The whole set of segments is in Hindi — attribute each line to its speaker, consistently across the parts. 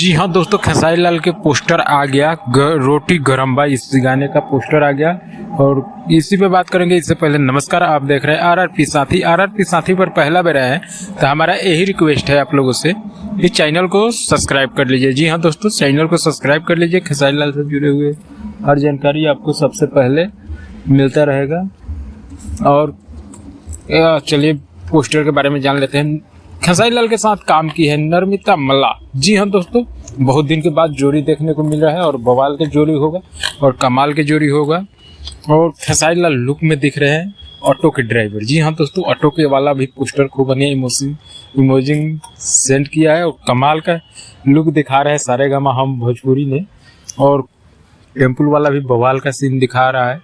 Speaker 1: जी हाँ दोस्तों, खेसारी लाल के पोस्टर आ गया। रोटी गरम बा, इस गाने का पोस्टर आ गया और इसी पे बात करेंगे। इससे पहले नमस्कार, आप देख रहे हैं आरआरपी साथी। आरआरपी साथी पर पहला बार आए हैं तो हमारा यही रिक्वेस्ट है आप लोगों से, इस चैनल को सब्सक्राइब कर लीजिए। जी हाँ दोस्तों, चैनल को सब्सक्राइब कर लीजिए। खेसारी लाल से जुड़े हुए हर जानकारी आपको सबसे पहले मिलता रहेगा। और चलिए पोस्टर के बारे में जान लेते हैं। खेसारी लाल के साथ काम की है नर्मिता मल्ला। जी हाँ दोस्तों, बहुत दिन के बाद जोड़ी देखने को मिल रहा है और बवाल के जोड़ी होगा और कमाल के जोड़ी होगा। और खेसारी लाल लुक में दिख रहे हैं ऑटो के ड्राइवर। जी हाँ दोस्तों, ऑटो के वाला भी पोस्टर खूब बढ़िया इमोजिंग सेंड किया है और कमाल का लुक दिखा रहा है सारेगामा हम भोजपुरी ने। और टेम्पल वाला भी बवाल का सीन दिखा रहा है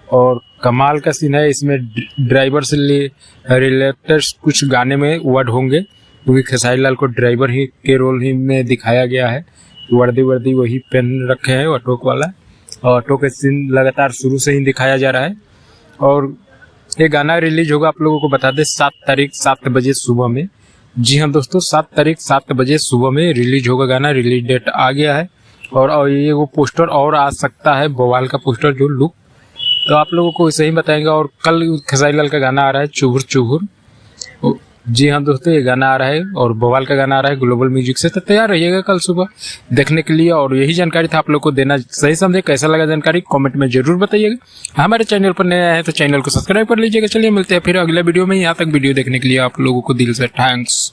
Speaker 1: और कमाल का सीन है। इसमें ड्राइवर से रिलेटेड कुछ गाने में वर्ड होंगे, क्योंकि खेसारी लाल को ड्राइवर ही के रोल ही में दिखाया गया है। वर्दी वही पहन रखे हैं ऑटो वाला, और ऑटो के सीन लगातार शुरू से ही दिखाया जा रहा है। और ये गाना रिलीज होगा, आप लोगों को बता दें, 7 तारीख 7 बजे सुबह में। जी हाँ दोस्तों, 7 तारीख 7 बजे सुबह में रिलीज होगा गाना। रिलीज डेट आ गया है और ये वो पोस्टर और आ सकता है, बवाल का पोस्टर जो लुक, तो आप लोगों को इसे ही बताएंगे। और कल खेसारी लाल का गाना आ रहा है चुहुर चुहुर। जी हाँ दोस्तों, ये गाना आ रहा है और बवाल का गाना आ रहा है ग्लोबल म्यूजिक से। तो तैयार रहिएगा कल सुबह देखने के लिए। और यही जानकारी था आप लोग को देना, सही समझे। कैसा लगा जानकारी कमेंट में जरूर बताइएगा। हमारे चैनल पर नया है तो चैनल को सब्सक्राइब कर लीजिएगा। चलिए मिलते हैं फिर अगले वीडियो में। यहाँ तक वीडियो देखने के लिए आप लोगों को दिल से थैंक्स।